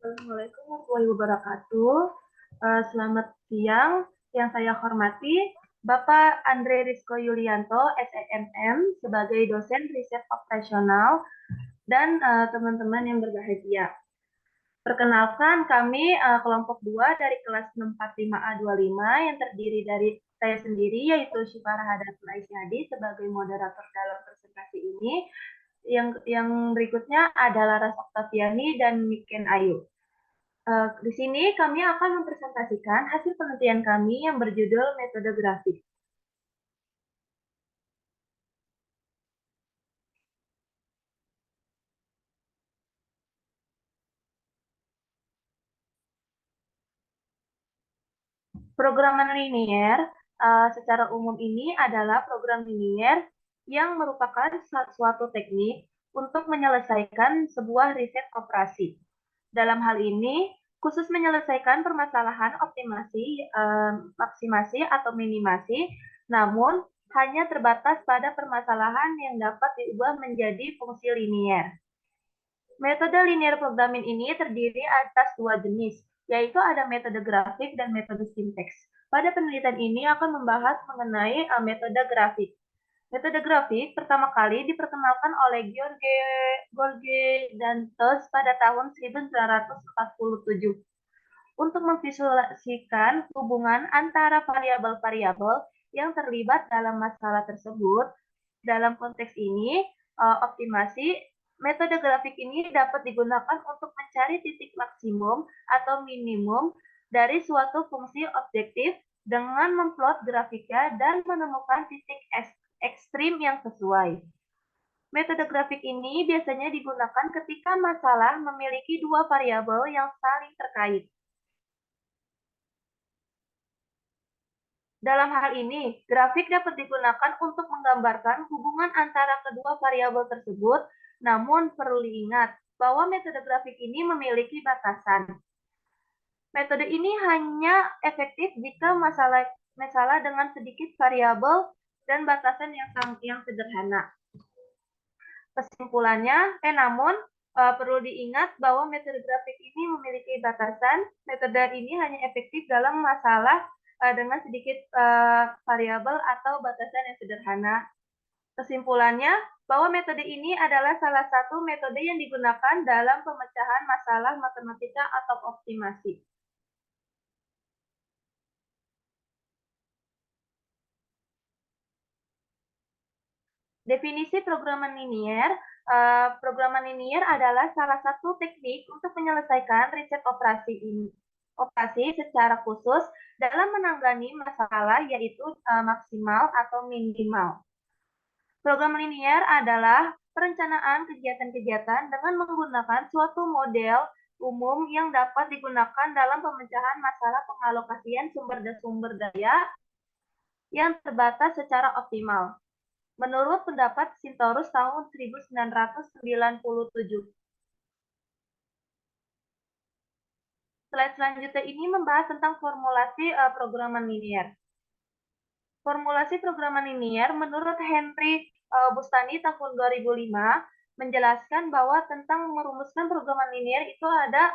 Assalamualaikum warahmatullahi wabarakatuh. Selamat siang. Yang saya hormati Bapak Andre Rizko Yulianto, SNM, sebagai dosen riset operasional dan teman-teman yang berbahagia. Perkenalkan, kami kelompok 2 dari kelas 645A25 yang terdiri dari saya sendiri, yaitu Syifa Rahadatul Aisyadi sebagai moderator dalam presentasi ini. Yang berikutnya adalah Ras Oktaviani dan Miken Ayu. Di sini kami akan mempresentasikan hasil penelitian kami yang berjudul metode grafik. Programan linier secara umum ini adalah program linier yang merupakan suatu teknik untuk menyelesaikan sebuah riset operasi. Dalam hal ini, khusus menyelesaikan permasalahan optimasi, maksimasi atau minimasi, namun hanya terbatas pada permasalahan yang dapat diubah menjadi fungsi linier. Metode linear programming ini terdiri atas dua jenis, yaitu ada metode grafik dan metode sinteks. Pada penelitian ini akan membahas mengenai metode grafik. Metode grafik pertama kali diperkenalkan oleh George Dantos pada tahun 1947 untuk memvisualisasikan hubungan antara variabel-variabel yang terlibat dalam masalah tersebut. Dalam konteks ini, optimasi metode grafik ini dapat digunakan untuk mencari titik maksimum atau minimum dari suatu fungsi objektif dengan memplot grafiknya dan menemukan titik ekstrim yang sesuai. Metode grafik ini biasanya digunakan ketika masalah memiliki dua variabel yang saling terkait. Dalam hal ini, grafik dapat digunakan untuk menggambarkan hubungan antara kedua variabel tersebut, namun perlu diingat bahwa metode grafik ini memiliki batasan. Metode ini hanya efektif jika masalah dengan sedikit variabel dan batasan yang sederhana. Kesimpulannya, namun perlu diingat bahwa metode grafik ini memiliki batasan. Metode ini hanya efektif dalam masalah dengan sedikit variabel atau batasan yang sederhana. Kesimpulannya, bahwa metode ini adalah salah satu metode yang digunakan dalam pemecahan masalah matematika atau optimasi. Definisi programan linier. Programan linier adalah salah satu teknik untuk menyelesaikan riset operasi secara khusus dalam menangani masalah yaitu maksimal atau minimal. Program linier adalah perencanaan kegiatan-kegiatan dengan menggunakan suatu model umum yang dapat digunakan dalam pemecahan masalah pengalokasian sumber daya yang terbatas secara optimal. Menurut pendapat Sintorus tahun 1997. Slide selanjutnya ini membahas tentang formulasi programan linier. Formulasi programan linier menurut Henry Bustani tahun 2005 menjelaskan bahwa tentang merumuskan programan linier itu ada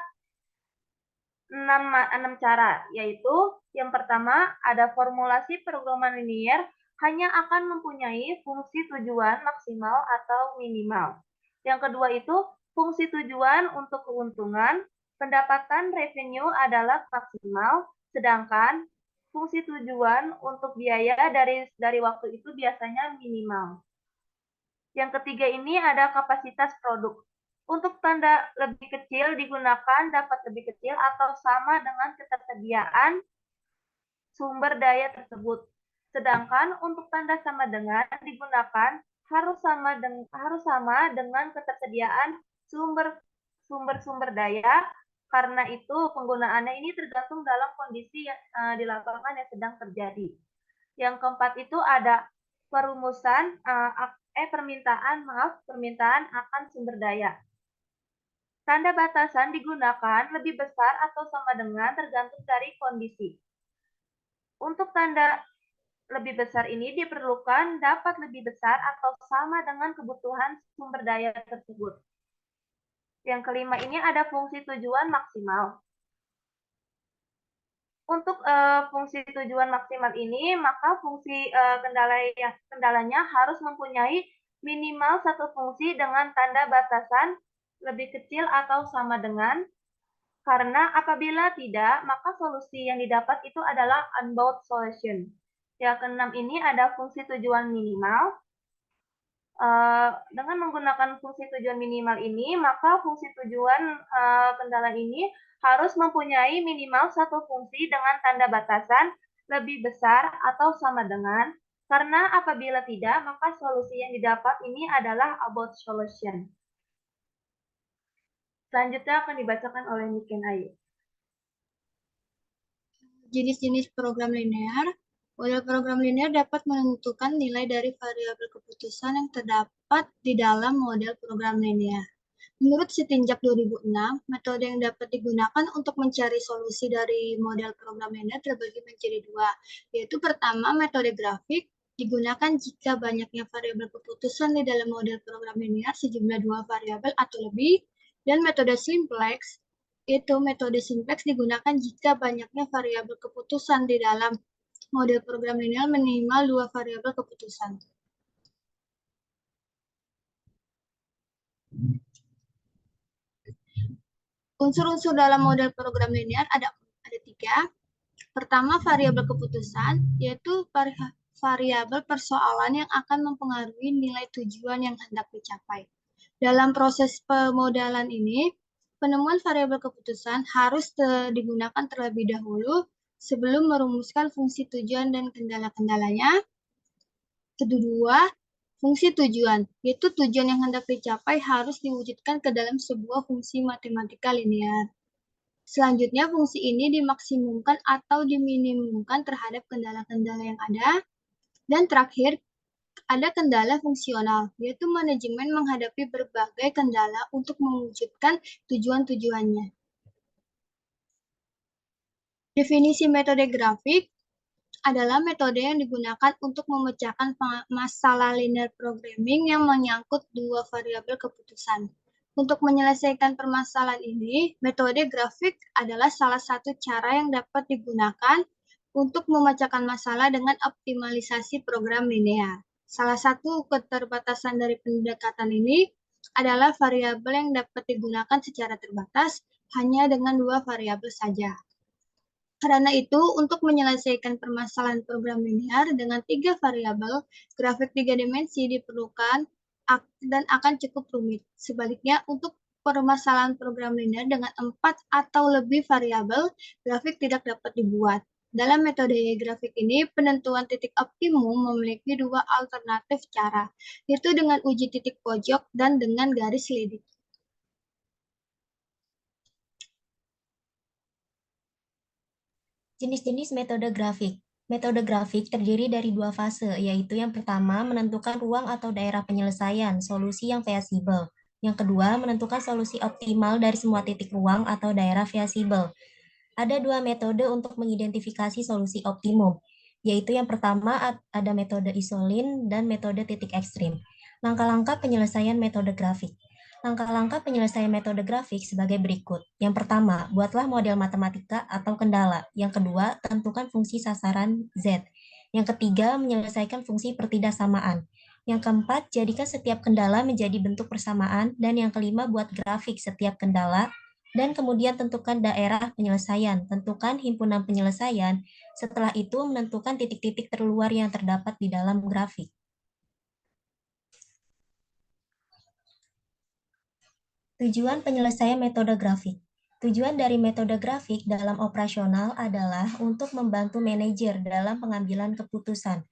6 cara, yaitu yang pertama ada formulasi programan linier hanya akan mempunyai fungsi tujuan maksimal atau minimal. Yang kedua itu fungsi tujuan untuk keuntungan, pendapatan revenue adalah maksimal, sedangkan fungsi tujuan untuk biaya dari waktu itu biasanya minimal. Yang ketiga ini ada kapasitas produk. Untuk tanda lebih kecil digunakan dapat lebih kecil atau sama dengan ketersediaan sumber daya tersebut. Sedangkan untuk tanda sama dengan digunakan harus sama dengan ketersediaan sumber daya. Karena itu penggunaannya ini tergantung dalam kondisi di lapangan yang sedang terjadi. Yang keempat itu ada permintaan akan sumber daya. Tanda batasan digunakan lebih besar atau sama dengan tergantung dari kondisi. Untuk tanda lebih besar ini diperlukan dapat lebih besar atau sama dengan kebutuhan sumber daya tersebut. Yang kelima ini ada fungsi tujuan maksimal. Untuk fungsi tujuan maksimal ini, maka fungsi kendalanya harus mempunyai minimal satu fungsi dengan tanda batasan lebih kecil atau sama dengan, karena apabila tidak, maka solusi yang didapat itu adalah unbound solution. Yang keenam ini ada fungsi tujuan minimal. Dengan menggunakan fungsi tujuan minimal ini, maka fungsi tujuan kendala ini harus mempunyai minimal satu fungsi dengan tanda batasan lebih besar atau sama dengan, karena apabila tidak, maka solusi yang didapat ini adalah about solution. Selanjutnya akan dibacakan oleh Niken Ayu. Jenis-jenis program linear. Model program linear dapat menentukan nilai dari variabel keputusan yang terdapat di dalam model program linear. Menurut Sitinjak 2006, metode yang dapat digunakan untuk mencari solusi dari model program linear terbagi menjadi dua, yaitu pertama, metode grafik, digunakan jika banyaknya variabel keputusan di dalam model program linear sejumlah dua variabel atau lebih, dan metode simplex, yaitu metode simplex digunakan jika banyaknya variabel keputusan di dalam model program linear minimal dua variabel keputusan. Unsur-unsur dalam model program linear ada tiga. Pertama, variabel keputusan, yaitu variabel persoalan yang akan mempengaruhi nilai tujuan yang hendak dicapai. Dalam proses pemodelan ini, penemuan variabel keputusan harus digunakan terlebih dahulu sebelum merumuskan fungsi tujuan dan kendala-kendalanya. Kedua, fungsi tujuan, yaitu tujuan yang hendak dicapai harus diwujudkan ke dalam sebuah fungsi matematika linear. Selanjutnya, fungsi ini dimaksimumkan atau diminimumkan terhadap kendala-kendala yang ada. Dan terakhir, ada kendala fungsional, yaitu manajemen menghadapi berbagai kendala untuk mewujudkan tujuan-tujuannya. Definisi metode grafik adalah metode yang digunakan untuk memecahkan masalah linear programming yang menyangkut dua variabel keputusan. Untuk menyelesaikan permasalahan ini, metode grafik adalah salah satu cara yang dapat digunakan untuk memecahkan masalah dengan optimalisasi program linear. Salah satu keterbatasan dari pendekatan ini adalah variabel yang dapat digunakan secara terbatas hanya dengan dua variabel saja. Karena itu, untuk menyelesaikan permasalahan program linear dengan tiga variabel, grafik tiga dimensi diperlukan dan akan cukup rumit. Sebaliknya, untuk permasalahan program linear dengan 4 atau lebih variabel, grafik tidak dapat dibuat. Dalam metode grafik ini, penentuan titik optimum memiliki dua alternatif cara, yaitu dengan uji titik pojok dan dengan garis lidik. Jenis-jenis metode grafik. Metode grafik terdiri dari dua fase, yaitu yang pertama menentukan ruang atau daerah penyelesaian, solusi yang feasible. Yang kedua, menentukan solusi optimal dari semua titik ruang atau daerah feasible. Ada dua metode untuk mengidentifikasi solusi optimum, yaitu yang pertama ada metode isolin dan metode titik ekstrim. Langkah-langkah penyelesaian metode grafik. Langkah-langkah penyelesaian metode grafik sebagai berikut. Yang pertama, buatlah model matematika atau kendala. Yang kedua, tentukan fungsi sasaran Z. Yang ketiga, menyelesaikan fungsi pertidaksamaan. Yang keempat, jadikan setiap kendala menjadi bentuk persamaan. Dan yang kelima, buat grafik setiap kendala. Dan kemudian tentukan daerah penyelesaian. Tentukan himpunan penyelesaian. Setelah itu, menentukan titik-titik terluar yang terdapat di dalam grafik. Tujuan penyelesaian metode grafik. Tujuan dari metode grafik dalam operasional adalah untuk membantu manajer dalam pengambilan keputusan.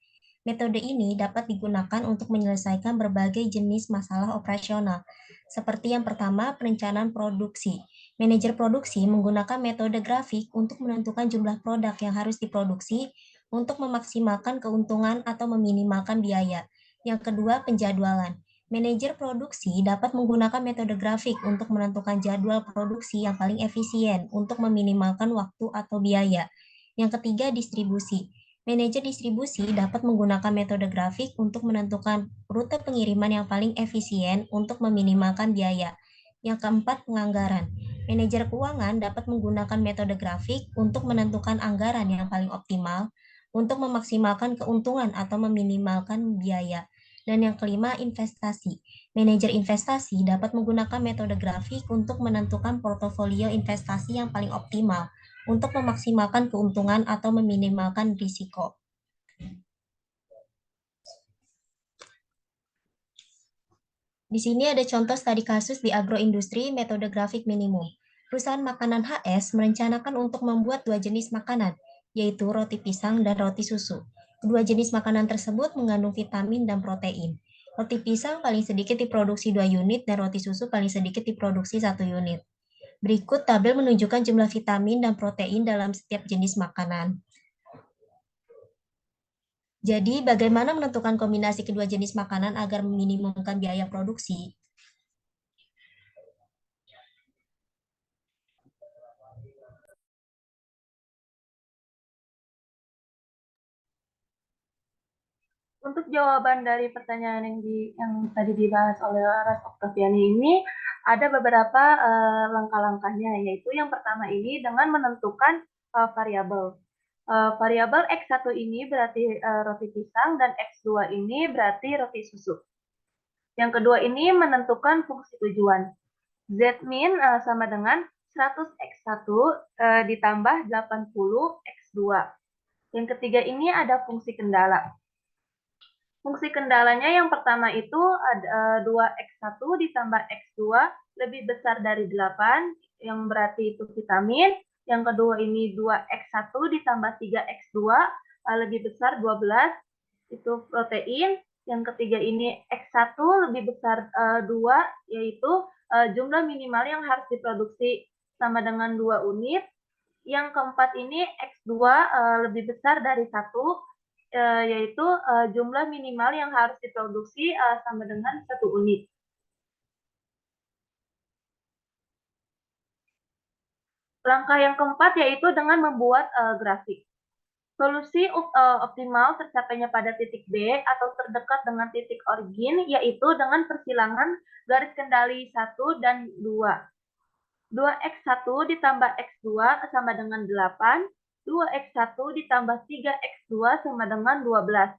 Metode ini dapat digunakan untuk menyelesaikan berbagai jenis masalah operasional. Seperti yang pertama, perencanaan produksi. Manajer produksi menggunakan metode grafik untuk menentukan jumlah produk yang harus diproduksi untuk memaksimalkan keuntungan atau meminimalkan biaya. Yang kedua, penjadwalan. Manajer produksi dapat menggunakan metode grafik untuk menentukan jadwal produksi yang paling efisien untuk meminimalkan waktu atau biaya. Yang ketiga, distribusi. Manajer distribusi dapat menggunakan metode grafik untuk menentukan rute pengiriman yang paling efisien untuk meminimalkan biaya. Yang keempat, penganggaran. Manajer keuangan dapat menggunakan metode grafik untuk menentukan anggaran yang paling optimal untuk memaksimalkan keuntungan atau meminimalkan biaya. Dan yang kelima, investasi. Manajer investasi dapat menggunakan metode grafik untuk menentukan portofolio investasi yang paling optimal untuk memaksimalkan keuntungan atau meminimalkan risiko. Di sini ada contoh studi kasus di agroindustri metode grafik minimum. Perusahaan makanan HS merencanakan untuk membuat 2 jenis makanan, yaitu roti pisang dan roti susu. Kedua jenis makanan tersebut mengandung vitamin dan protein. Roti pisang paling sedikit diproduksi 2 unit dan roti susu paling sedikit diproduksi 1 unit. Berikut tabel menunjukkan jumlah vitamin dan protein dalam setiap jenis makanan. Jadi, bagaimana menentukan kombinasi kedua jenis makanan agar meminimumkan biaya produksi? Untuk jawaban dari pertanyaan yang tadi dibahas oleh Ras Oktaviani ini, ada beberapa langkah-langkahnya, yaitu yang pertama ini dengan menentukan variabel. Variabel X1 ini berarti roti pisang dan X2 ini berarti roti susu. Yang kedua ini menentukan fungsi tujuan. Z-min sama dengan 100X1 ditambah 80X2. Yang ketiga ini ada fungsi kendala. Fungsi kendalanya yang pertama itu ada 2X1 ditambah X2 lebih besar dari 8, yang berarti itu vitamin. Yang kedua ini 2X1 ditambah 3X2 lebih besar 12, itu protein. Yang ketiga ini X1 lebih besar 2, yaitu jumlah minimal yang harus diproduksi sama dengan 2 unit. Yang keempat ini X2 lebih besar dari 1, yaitu jumlah minimal yang harus diproduksi sama dengan 1 unit. Langkah yang keempat yaitu dengan membuat grafik. Solusi optimal tercapainya pada titik B atau terdekat dengan titik origin, yaitu dengan persilangan garis kendali 1 dan 2. 2X1 ditambah X2 sama dengan 8, 2X1 ditambah 3X2 sama dengan 12.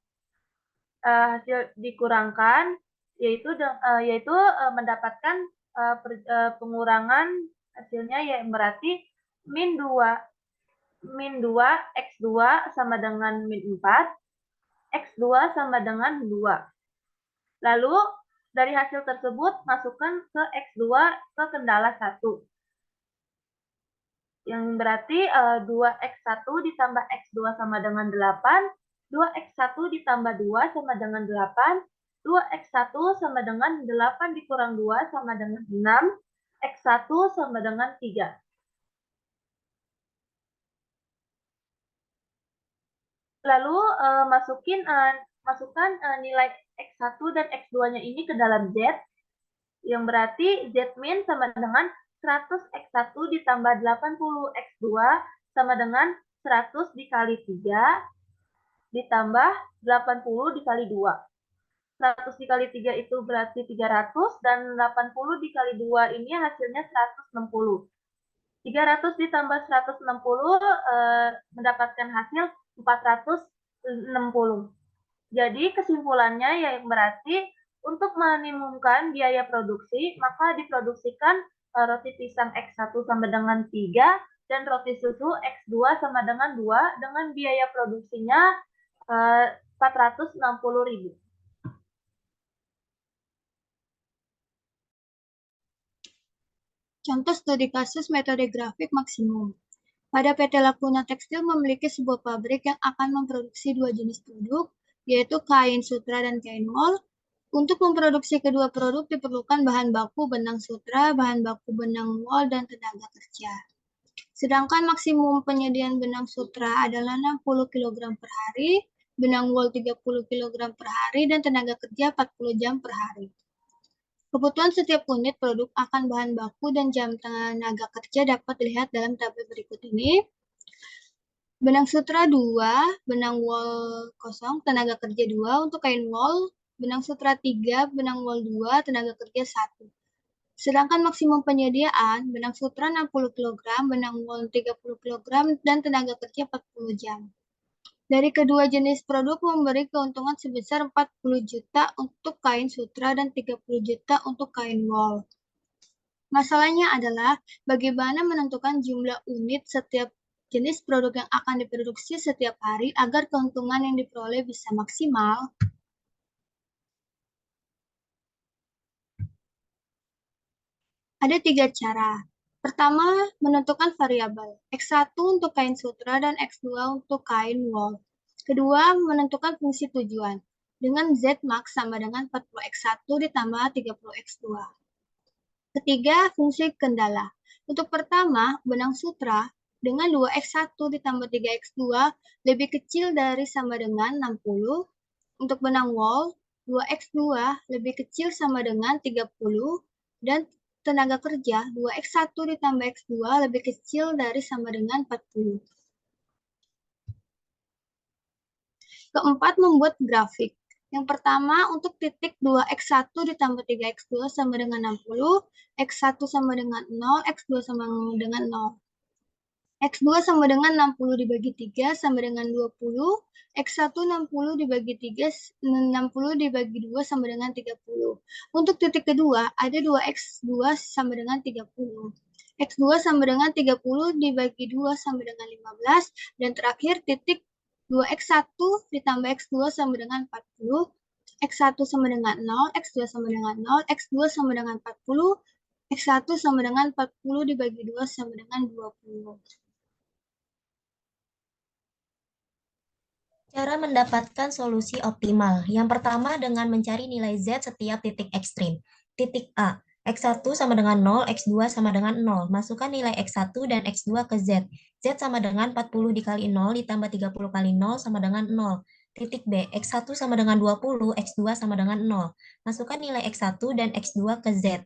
Hasil dikurangkan, yaitu mendapatkan pengurangan hasilnya, yang berarti min 2 X2 sama dengan min 4, X2 sama dengan 2. Lalu dari hasil tersebut masukkan ke X2 ke kendala 1. Yang berarti 2X1 ditambah X2 sama dengan 8, 2X1 ditambah 2 sama dengan 8, 2X1 sama dengan 8 dikurang 2 sama dengan 6, X1 sama dengan 3. Lalu masukkan nilai X1 dan X2-nya ini ke dalam Z, yang berarti Z-min sama dengan 100X1 ditambah 80X2 sama dengan 100 dikali 3 ditambah 80 dikali 2. 100 dikali 3 itu berarti 300, dan 80 dikali 2 ini hasilnya 160. 300 ditambah 160 mendapatkan hasil 460. Jadi kesimpulannya yang berarti untuk meminimumkan biaya produksi, maka diproduksikan roti pisang X1 sama dengan 3 dan roti susu X2 sama dengan 2 dengan biaya produksinya 460.000. Contoh studi kasus metode grafik maksimum. Pada PT Laguna Tekstil memiliki sebuah pabrik yang akan memproduksi 2 jenis produk, yaitu kain sutra dan kain wol. Untuk memproduksi kedua produk diperlukan bahan baku benang sutra, bahan baku benang wol, dan tenaga kerja. Sedangkan maksimum penyediaan benang sutra adalah 60 kg per hari, benang wol 30 kg per hari, dan tenaga kerja 40 jam per hari. Kebutuhan setiap unit produk akan bahan baku dan jam tenaga kerja dapat dilihat dalam tabel berikut ini. Benang sutra 2, benang wol 0, tenaga kerja 2. Untuk kain wol, benang sutra 3, benang wol 2, tenaga kerja 1. Sedangkan maksimum penyediaan benang sutra 60 kg, benang wol 30 kg, dan tenaga kerja 40 jam. Dari kedua jenis produk memberi keuntungan sebesar 40 juta untuk kain sutra dan 30 juta untuk kain wol. Masalahnya adalah bagaimana menentukan jumlah unit setiap jenis produk yang akan diproduksi setiap hari agar keuntungan yang diperoleh bisa maksimal. Ada 3 cara. Pertama, menentukan variabel. X1 untuk kain sutra dan X2 untuk kain wol. Kedua, menentukan fungsi tujuan. Dengan Z-max sama dengan 40X1 ditambah 30X2. Ketiga, fungsi kendala. Untuk pertama, benang sutra dengan 2X1 ditambah 3X2 lebih kecil dari sama dengan 60. Untuk benang wol, 2X2 lebih kecil sama dengan 30. Dan tenaga kerja 2X1 ditambah X2 lebih kecil dari sama dengan 40. Keempat, membuat grafik. Yang pertama, untuk titik 2X1 ditambah 3X2 sama dengan 60, X1 sama dengan 0, X2 sama dengan 0. X2 sama dengan 60 dibagi 3 sama dengan 20, X1 60 dibagi 3, 60 dibagi 2 sama dengan 30. Untuk titik kedua, ada 2X2 sama dengan 30. X2 sama dengan 30 dibagi 2 sama dengan 15, dan terakhir titik 2X1 ditambah X2 sama dengan 40, X1 sama dengan 0, X2 sama dengan 0, X2 sama dengan 40, X1 sama dengan 40 dibagi 2 sama dengan 20. Cara mendapatkan solusi optimal. Yang pertama dengan mencari nilai Z setiap titik ekstrim. Titik A, X1 sama dengan 0, X2 sama dengan 0. Masukkan nilai X1 dan X2 ke Z. Z sama dengan 40 dikali 0 ditambah 30 kali 0 sama dengan 0. Titik B, X1 sama dengan 20, X2 sama dengan 0. Masukkan nilai X1 dan X2 ke Z.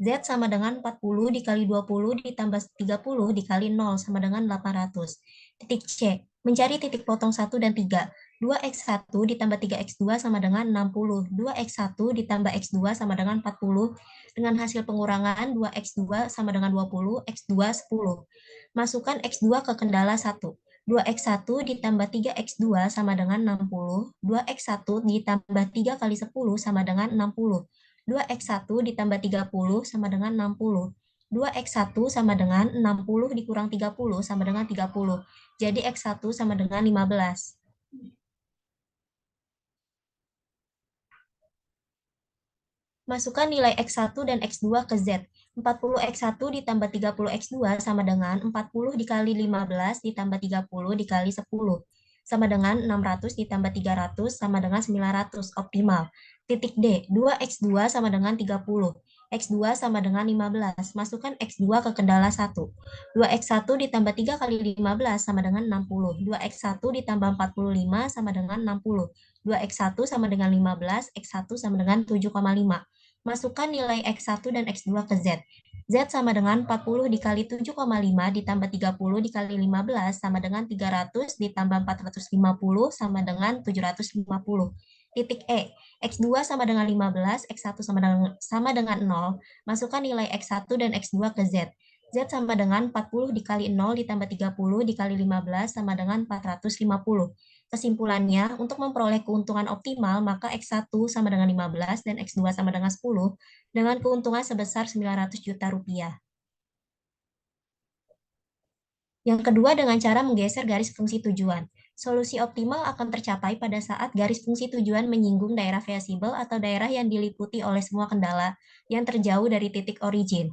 Z sama dengan 40 dikali 20 ditambah 30 dikali 0 sama dengan 800. Titik C, mencari titik potong 1 dan 3. 2X1 ditambah 3X2 sama dengan 60. 2X1 ditambah X2 sama dengan 40. Dengan hasil pengurangan 2X2 sama dengan 20, X2 10. Masukkan X2 ke kendala 1. 2X1 ditambah 3X2 sama dengan 60. 2X1 ditambah 3 kali 10 sama dengan 60. 2X1 ditambah 30 sama dengan 60. 2X1 sama dengan 60 dikurang 30 sama dengan 30. Jadi X1 sama dengan 15. Masukkan nilai X1 dan X2 ke Z. 40X1 ditambah 30X2 sama dengan 40 dikali 15 ditambah 30 dikali 10. Sama dengan 600 ditambah 300 sama dengan 900. Optimal. Titik D, 2X2 sama dengan 30. X2 sama dengan 15. Masukkan X2 ke kendala 1. 2X1 ditambah 3 kali 15 sama dengan 60. 2X1 ditambah 45 sama dengan 60. 2X1 sama dengan 15, X1 sama dengan 7,5. Masukkan nilai X1 dan X2 ke Z. Z sama dengan 40 dikali 7,5 ditambah 30 dikali 15 sama dengan 300 ditambah 450 sama dengan 750. Titik E, X2 sama dengan 15, X1 sama dengan 0. Masukkan nilai X1 dan X2 ke Z. Z sama dengan 40 dikali 0 ditambah 30 dikali 15 sama dengan 450. Kesimpulannya, untuk memperoleh keuntungan optimal, maka X1 sama dengan 15 dan X2 sama dengan 10 dengan keuntungan sebesar 900 juta rupiah. Yang kedua dengan cara menggeser garis fungsi tujuan. Solusi optimal akan tercapai pada saat garis fungsi tujuan menyinggung daerah variabel atau daerah yang diliputi oleh semua kendala yang terjauh dari titik origin.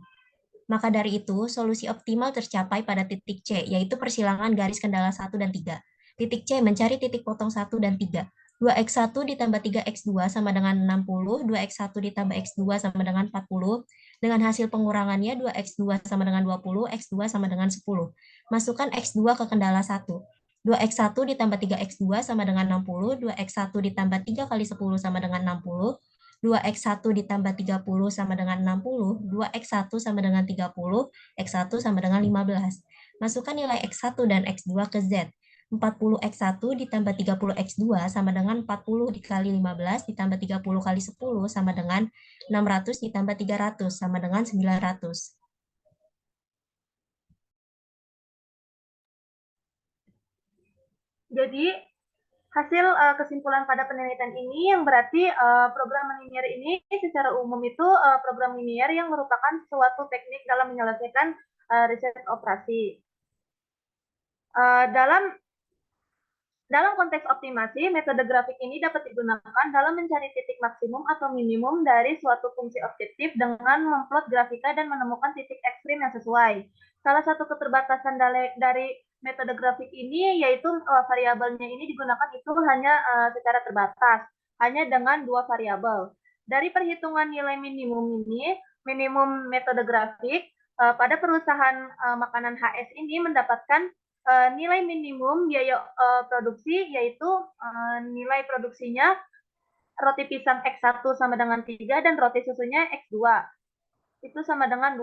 Maka dari itu, solusi optimal tercapai pada titik C, yaitu persilangan garis kendala 1 dan 3. Titik C mencari titik potong 1 dan 3. 2X1 ditambah 3X2 sama dengan 60, 2X1 ditambah X2 sama dengan 40. Dengan hasil pengurangannya 2X2 sama dengan 20, X2 sama dengan 10. Masukkan X2 ke kendala 1. 2X1 ditambah 3X2 sama dengan 60, 2X1 ditambah 3 kali 10 sama dengan 60, 2X1 ditambah 30 sama dengan 60, 2X1 sama dengan 30, X1 sama dengan 15. Masukkan nilai X1 dan X2 ke Z. 40x1 ditambah 30x2 sama dengan 40 dikali 15 ditambah 30 kali 10 sama dengan 600 ditambah 300 sama dengan 900. Jadi, hasil kesimpulan pada penelitian ini yang berarti program linear ini secara umum itu program linear yang merupakan suatu teknik dalam menyelesaikan riset operasi. Dalam konteks optimasi, metode grafik ini dapat digunakan dalam mencari titik maksimum atau minimum dari suatu fungsi objektif dengan memplot grafika dan menemukan titik ekstrim yang sesuai. Salah satu keterbatasan dari metode grafik ini yaitu variabelnya ini digunakan itu hanya secara terbatas, hanya dengan 2 variabel. Dari perhitungan nilai minimum ini, minimum metode grafik pada perusahaan makanan HS ini mendapatkan nilai minimum biaya produksi, yaitu nilai produksinya roti pisang X1 sama dengan 3 dan roti susunya X2. Itu sama dengan 2.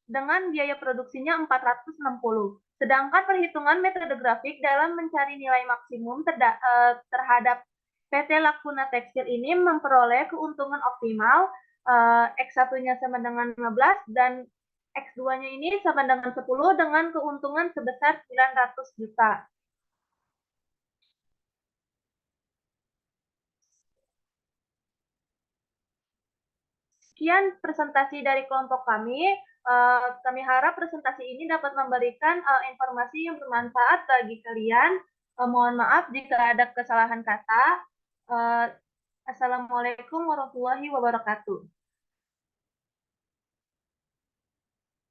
Dengan biaya produksinya 460. Sedangkan perhitungan metode grafik dalam mencari nilai maksimum terhadap PT Lakuna Tekstil ini memperoleh keuntungan optimal X1-nya sama dengan 15 dan X2-nya ini sama dengan 10 dengan keuntungan sebesar 900 juta. Sekian presentasi dari kelompok kami. Kami harap presentasi ini dapat memberikan informasi yang bermanfaat bagi kalian. Mohon maaf jika ada kesalahan kata. Assalamualaikum warahmatullahi wabarakatuh.